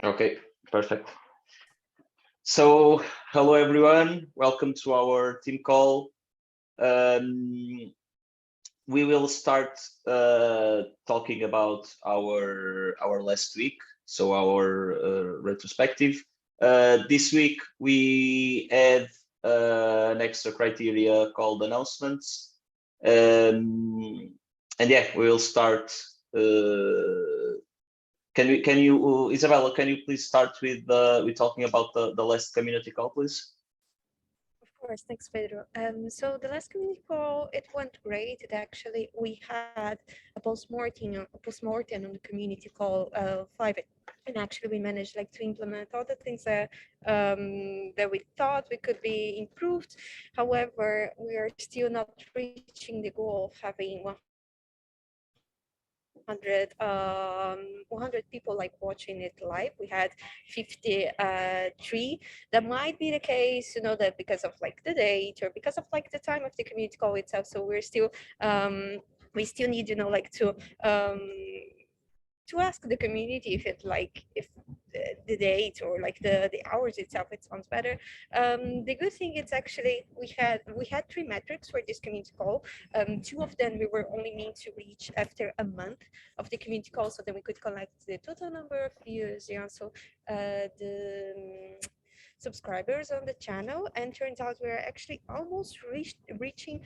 Okay, perfect. So, hello everyone. Welcome to our team call. Um, we will start talking about our last week, so our retrospective. This week we had an extra criteria called announcements, and yeah, we will start. Can you, Isabella? Can you please start with talking about the last community call, please? Of course, thanks, Pedro. So the last community call, it went great. It actually, we had a postmortem on the community call five, and actually we managed like to implement all the things that we thought we could be improved. However, we are still not reaching the goal of having 100 people like watching it live. We had 53. That might be the case, that because of like the date or because of like the time of the community call itself. So we still need, to ask the community if it like if the date or like the hours itself it sounds better. The good thing is actually we had three metrics for this community call. Two of them we were only meant to reach after a month of the community call, so then we could collect the total number of views, so the subscribers on the channel. And turns out we're actually almost reaching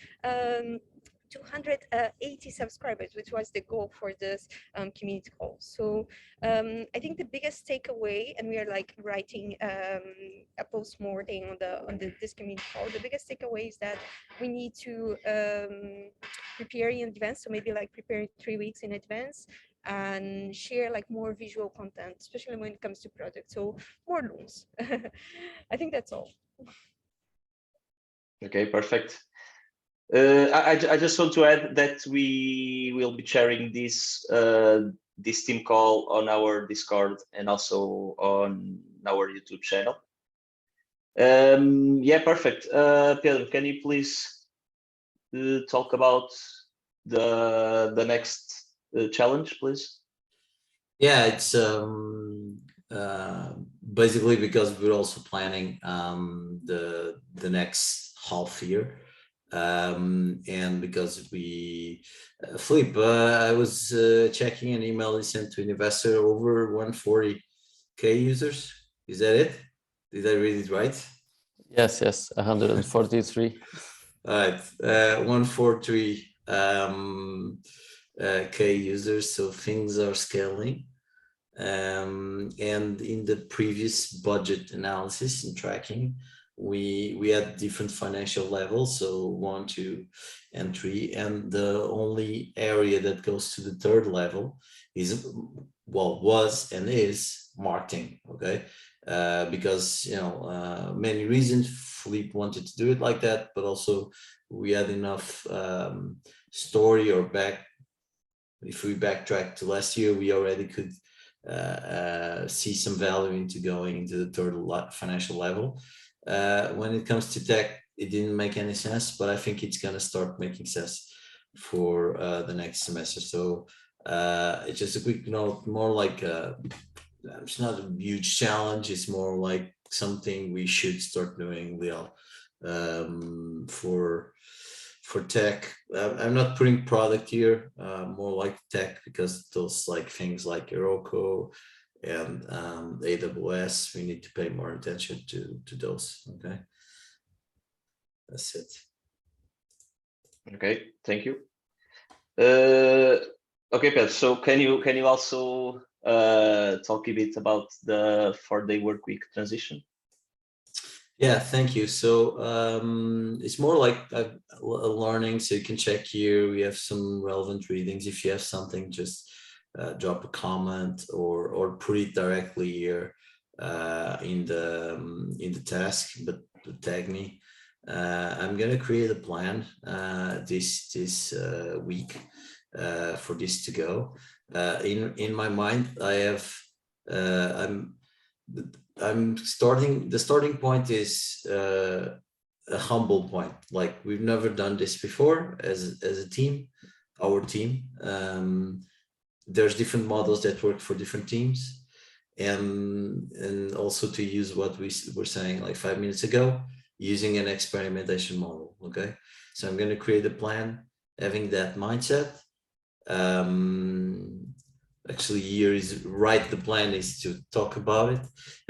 280 subscribers, which was the goal for this community call. So I think the biggest takeaway, and we are like writing a post-mortem on this community call. The biggest takeaway is that we need to prepare in advance. So maybe like prepare 3 weeks in advance and share like more visual content, especially when it comes to projects. So more loans. I think that's all. Okay, perfect. I just want to add that we will be sharing this team call on our Discord and also on our YouTube channel. Yeah, perfect. Pedro, can you please talk about the next challenge, please? Yeah, it's basically because we're also planning the next half year, and because we Philippe, I was checking an email you sent to an investor over 140K users. Is that it? Did I read it right? Yes, 143. All right, 143 K users, so things are scaling. And in the previous budget analysis and tracking, we had different financial levels, so 1, 2, and 3, and the only area that goes to the third level is, well, was and is marketing. Okay, because many reasons Philippe wanted to do it like that, but also we had enough story or back. If we backtrack to last year, we already could see some value into going into the third financial level. When it comes to tech, it didn't make any sense, but I think it's going to start making sense for the next semester. So it's just a quick note, more like it's not a huge challenge. It's more like something we should start doing, Leo, for tech. I'm not putting product here, more like tech, because those like things like Heroku and AWS, we need to pay more attention to those. Okay, that's it. Okay, thank you. Okay, Pedro. So can you also talk a bit about the 4-day work week transition? Yeah, thank you. So it's more like a learning, so you can check here. We have some relevant readings. If you have something, just drop a comment or put it directly here in the task, but tag me. I'm gonna create a plan this week for this to go. In my mind, I have I'm starting. The starting point is a humble point. Like, we've never done this before as a team, our team. There's different models that work for different teams. and also to use what we were saying like 5 minutes ago, using an experimentation model. Okay, so I'm going to create a plan having that mindset. Actually, here is right. The plan is to talk about it.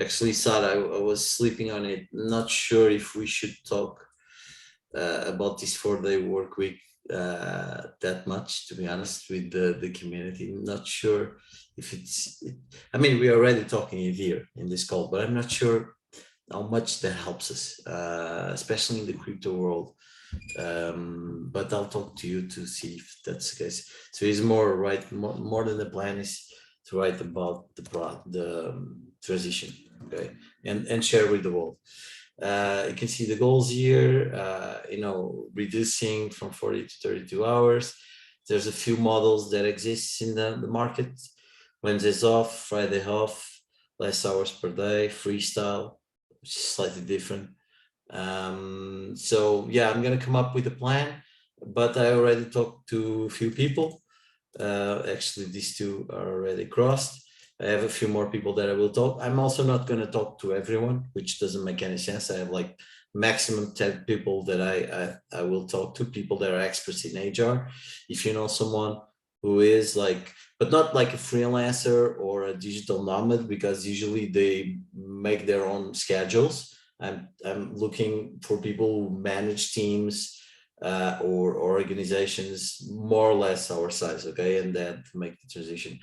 Actually, Sara, I was sleeping on it. Not sure if we should talk about this 4-day work week that much, to be honest, with the community. Not sure if I mean, we're already talking it here in this call, but I'm not sure how much that helps us, especially in the crypto world. But I'll talk to you to see if that's the case. So it's more more than the plan is to write about the transition, okay, and share with the world. You can see the goals here, reducing from 40 to 32 hours. There's a few models that exist in the market. Wednesdays off, Friday off, less hours per day, freestyle, which is slightly different. So yeah, I'm gonna come up with a plan, but I already talked to a few people. Actually, these two are already crossed. I have a few more people that I will talk. I'm also not going to talk to everyone, which doesn't make any sense. I have like maximum 10 people that I will talk to, people that are experts in HR. If you know someone who is like, but not like a freelancer or a digital nomad, because usually they make their own schedules. I'm looking for people who manage teams or organizations more or less our size, okay, and then make the transition.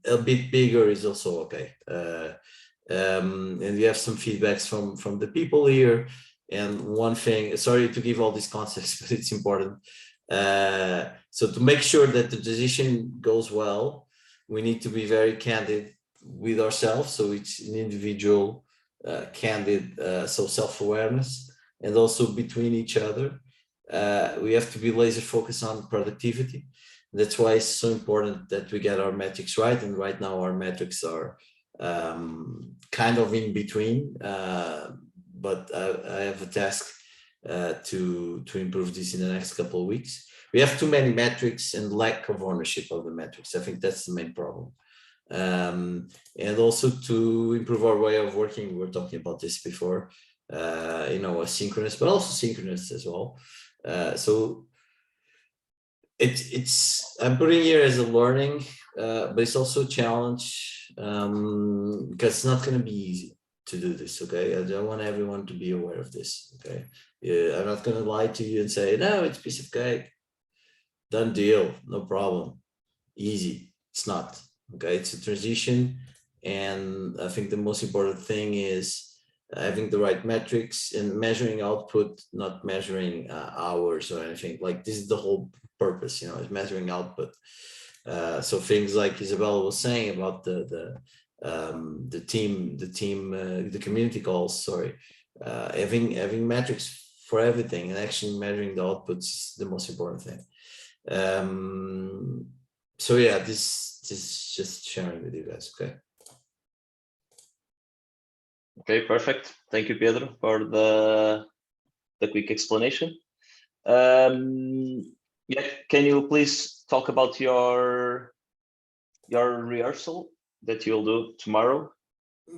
A bit bigger is also okay. And we have some feedbacks from the people here. And one thing, sorry to give all these concepts, but it's important. So to make sure that the transition goes well, we need to be very candid with ourselves. So it's an individual, candid, so self-awareness, and also between each other. We have to be laser focused on productivity. That's why it's so important that we get our metrics right. And right now our metrics are kind of in between, but I have a task to improve this in the next couple of weeks. We have too many metrics and lack of ownership of the metrics. I think that's the main problem. And also to improve our way of working. We were talking about this before, asynchronous, but also synchronous as well. So it's I'm putting here as a learning, but it's also a challenge, because it's not going to be easy to do this. Okay, I don't want everyone to be aware of this. Okay, yeah, I'm not going to lie to you and say no, it's a piece of cake, done deal, no problem, easy. It's not. Okay, it's a transition, and I think the most important thing is having the right metrics and measuring output, not measuring hours or anything. Like this is the whole purpose, is measuring output. So things like Isabella was saying about the community calls, sorry, having metrics for everything and actually measuring the outputs is the most important thing. So yeah, this is just sharing with you guys. Okay. Okay, perfect. Thank you, Pedro, for the quick explanation. Yeah, can you please talk about your rehearsal that you'll do tomorrow?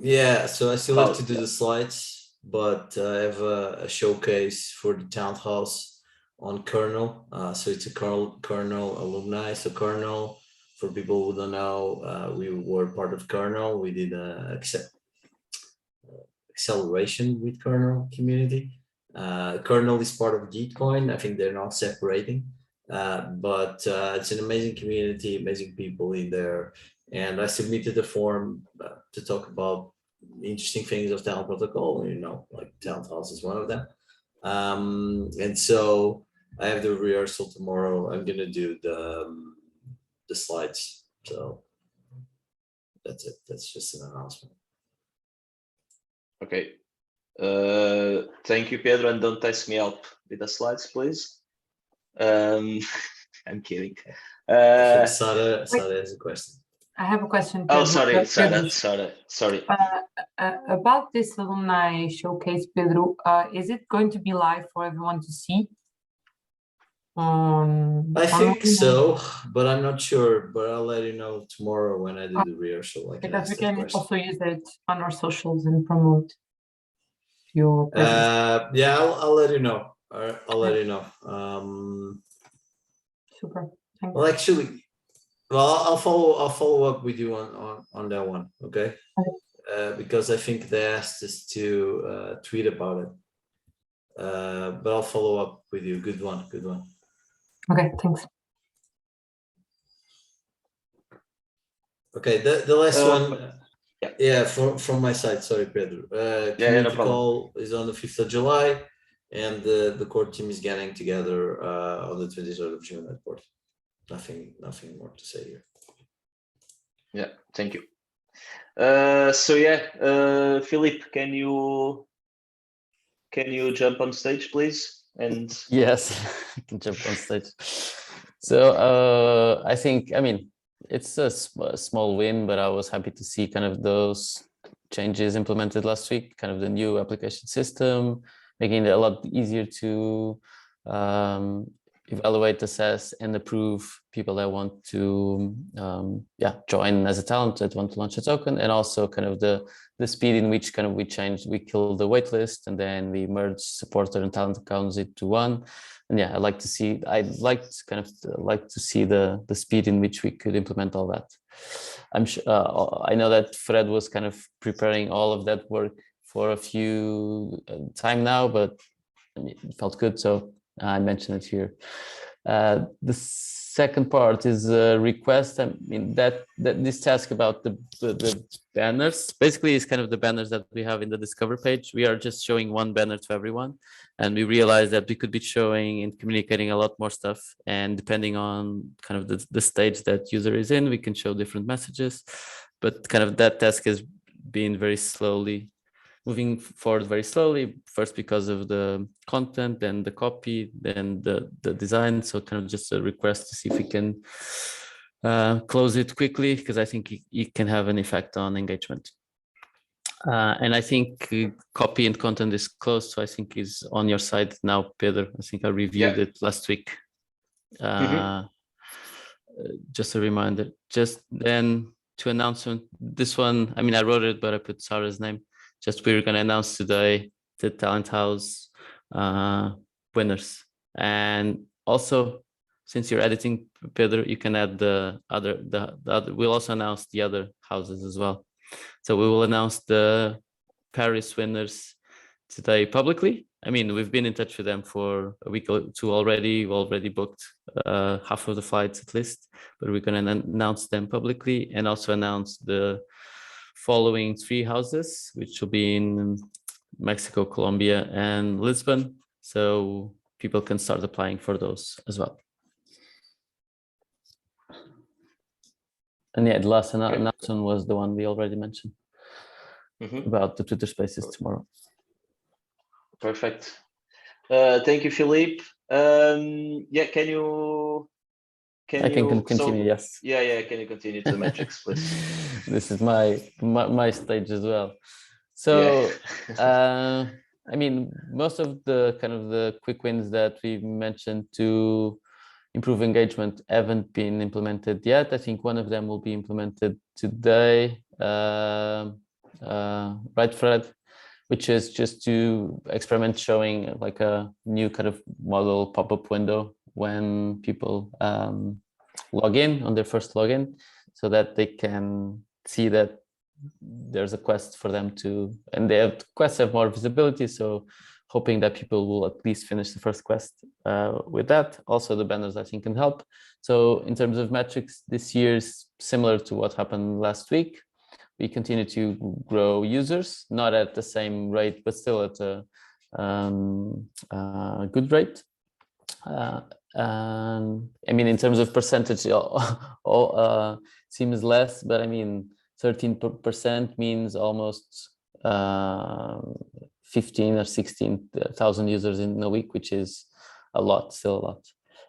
Yeah, so I still have to do the slides, but I have a showcase for the townhouse on Kernel. So it's a Kernel alumni. So Kernel, for people who don't know, we were part of Kernel. We did a acceleration with Kernel community. Kernel is part of Gitcoin. I think they're not separating, but it's an amazing community, amazing people in there. And I submitted a form to talk about interesting things of Talent Protocol, like Talent House is one of them. And so I have the rehearsal tomorrow. I'm going to do the slides. So that's it. That's just an announcement. Okay. Thank you, Pedro, and don't test me up with the slides, please. I'm kidding. I think Sara has a question. I have a question. Oh, Pedro. sorry. About this alumni showcase, Pedro, is it going to be live for everyone to see? on I think online? so, but I'm not sure. But I'll let you know tomorrow when I do the rehearsal. I can Because we ask that can question. also use it on our socials and promote your presence. Yeah, I'll let you know. I'll let you know. Super. Thanks. Well, actually, I'll follow up with you on that one. Okay. Because I think they asked us to tweet about it. But I'll follow up with you. Good one. Good one. Okay, thanks. Okay, the last one. yeah. Yeah, from my side. Sorry, Pedro. no Community problem. call is on the 5th of July, and the core team is getting together on the 23rd of June at Porto. Nothing more to say here. Yeah, thank you. So yeah, Philippe, can you jump on stage, please? And Yes, I can jump on stage. So I think, I mean, it's a small win, but I was happy to see kind of those changes implemented last week, kind of the new application system, making it a lot easier to evaluate, assess, and approve people that want to join as a talent, that want to launch a token, and also kind of the speed in which kind of we killed the waitlist, and then we merged supporter and talent accounts into one. And yeah, I'd like to see the speed in which we could implement all that. I'm sure I know that Fred was kind of preparing all of that work for a few time now, but I mean, it felt good, so I mentioned it here. The second part is a request. I mean, that this task about the banners basically is kind of the banners that we have in the Discover page. We are just showing one banner to everyone, and we realized that we could be showing and communicating a lot more stuff. And depending on kind of the stage that user is in, we can show different messages. But kind of that task has been moving forward very slowly, first because of the content, then the copy, then the design. So kind of just a request to see if we can close it quickly, because I think it can have an effect on engagement. And I think copy and content is closed, so I think is on your side now, Pedro. I think I reviewed it last week. Just a reminder, just then to announce this one, I mean, I wrote it, but I put Sarah's name. Just we're going to announce today the Talent House winners. And also, since you're editing, Pedro, you can add the other, we'll also announce the other houses as well. So we will announce the Paris winners today publicly. I mean, we've been in touch with them for a week or two already. We've already booked half of the flights at least, but we're going to announce them publicly and also announce the following 3 houses, which will be in Mexico, Colombia, and Lisbon. So people can start applying for those as well. And yeah, the last announcement was the one we already mentioned about the Twitter Spaces tomorrow. Perfect. Thank you, Philippe. Yeah, can you continue? Yes. Yeah. Can you continue to the metrics, please? This is my stage as well. So, I mean, most of the kind of the quick wins that we mentioned to improve engagement haven't been implemented yet. I think one of them will be implemented today, right, Fred? Which is just to experiment showing like a new kind of model pop-up window when people log in on their first login, so that they can see that there's a quest for them to, and quests have more visibility. So hoping that people will at least finish the first quest with that. Also the banners I think can help. So in terms of metrics, this year is similar to what happened last week. We continue to grow users, not at the same rate, but still at a good rate. I mean, in terms of percentage, seems less, but I mean, 13% means almost 15 or 16,000 users in a week, which is a lot, still a lot.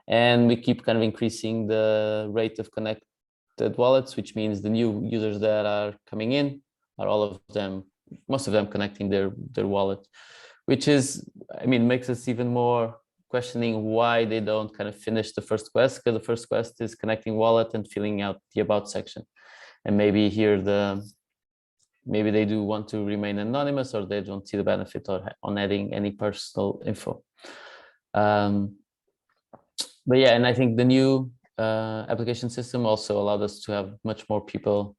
And we keep kind of increasing the rate of connected wallets, which means the new users that are coming in are most of them connecting their wallet, which is, I mean, makes us even more questioning why they don't kind of finish the first quest, because the first quest is connecting wallet and filling out the about section. And maybe here maybe they do want to remain anonymous, or they don't see the benefit on adding any personal info. But yeah, and I think the new application system also allowed us to have much more people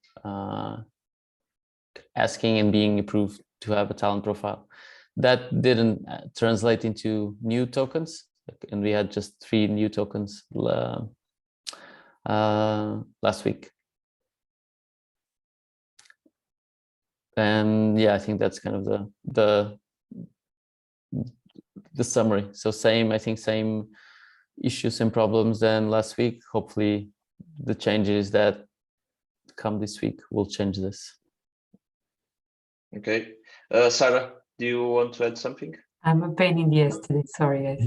asking and being approved to have a talent profile. That didn't translate into new tokens, and we had just 3 new tokens last week. And yeah, I think that's kind of the summary. So I think same issues and problems than last week. Hopefully the changes that come this week will change this. Okay. Sarah, do you want to add something? I'm a pain in the ass today, sorry guys.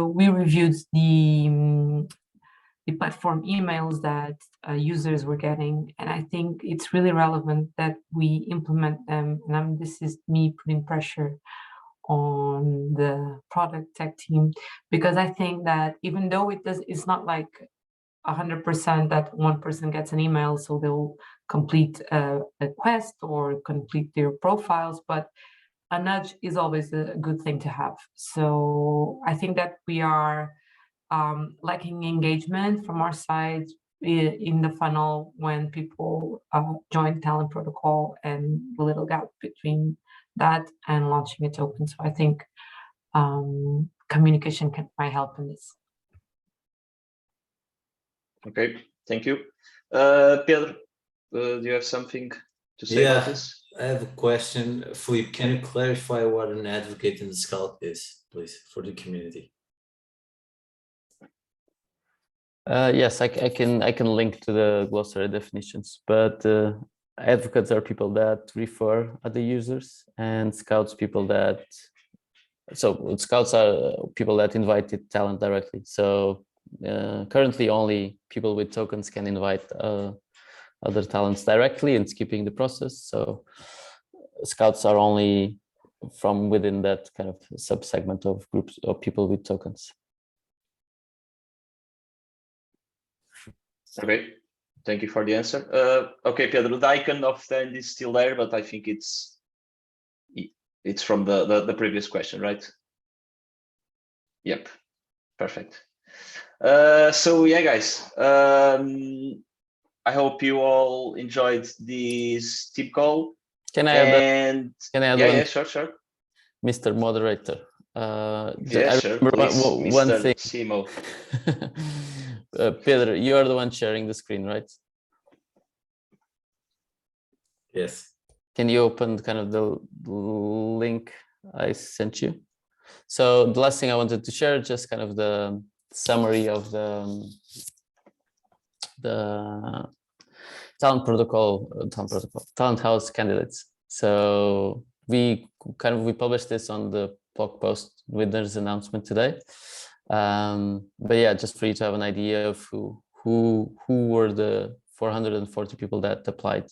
We reviewed the platform emails that users were getting, and I think it's really relevant that we implement them. And this is me putting pressure on the product tech team, because I think that even though it's not like 100% that one person gets an email, so they'll complete a quest or complete their profiles, but a nudge is always a good thing to have. So I think that we are lacking engagement from our side in the funnel when people join Talent Protocol, and the little gap between that and launching a token. So I think communication might help in this. Okay, thank you. Pedro, do you have something to say about this? I have a question. Felipe, can you clarify what an advocate in the Scout is, please, for the community? Yes, I can link to the glossary definitions, but advocates are people that refer other users, and scouts scouts are people that invited talent directly. So currently only people with tokens can invite other talents directly and skipping the process. So scouts are only from within that kind of subsegment of groups of people with tokens. Okay, thank you for the answer. Okay, Pedro, the icon of the end is still there, but I think it's from the previous question, right? Yep, perfect. So yeah, guys, I hope you all enjoyed this tip call. Can I add yeah, sure. Mr. Moderator. Yeah, sure. Please, one Mr. thing. Simo. Pedro, you are the one sharing the screen, right? Yes. Can you open kind of the link I sent you? So the last thing I wanted to share, just kind of the summary of the Talent House candidates. So we published this on the blog post winners announcement today. But yeah, just for you to have an idea of who were the 440 people that applied.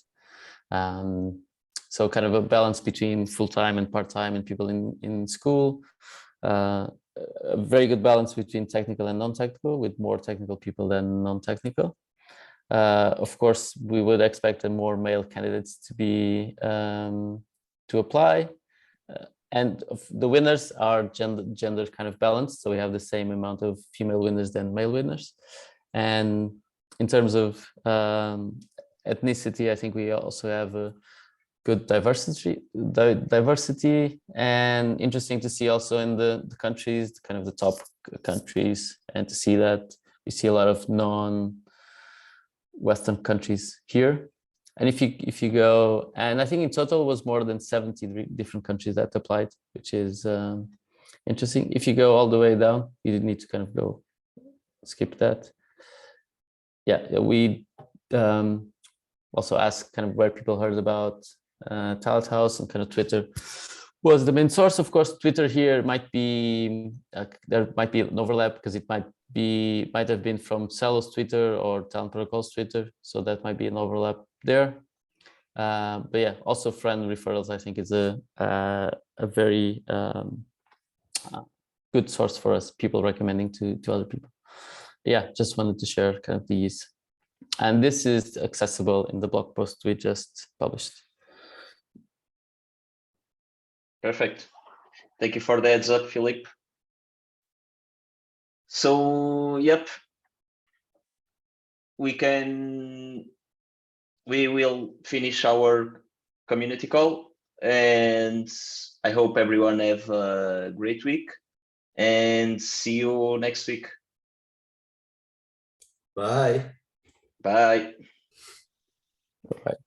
So kind of a balance between full-time and part-time and people in school. A very good balance between technical and non-technical, with more technical people than non-technical. Of course, we would expect more male candidates to be to apply. And the winners are gender kind of balanced, so we have the same amount of female winners than male winners. And in terms of ethnicity, I think we also have a good diversity, and interesting to see also in the countries, kind of the top countries, and to see that we see a lot of non-Western countries here. And if you go, and I think in total was more than 70 different countries that applied, which is interesting. If you go all the way down, you need to kind of go skip that. Yeah, we also asked kind of where people heard about Talent House, and kind of Twitter was the main source. Of course, Twitter here might be there might be an overlap, because it might have been from Celo's Twitter or Talent Protocol's Twitter, so that might be an overlap there. But yeah, also friend referrals, I think, is a very good source for us, people recommending to other people. Yeah, just wanted to share kind of these. And this is accessible in the blog post we just published. Perfect. Thank you for the heads up, Philippe. So, yep, we will finish our community call, and I hope everyone have a great week, and see you next week. Bye. Bye. Right.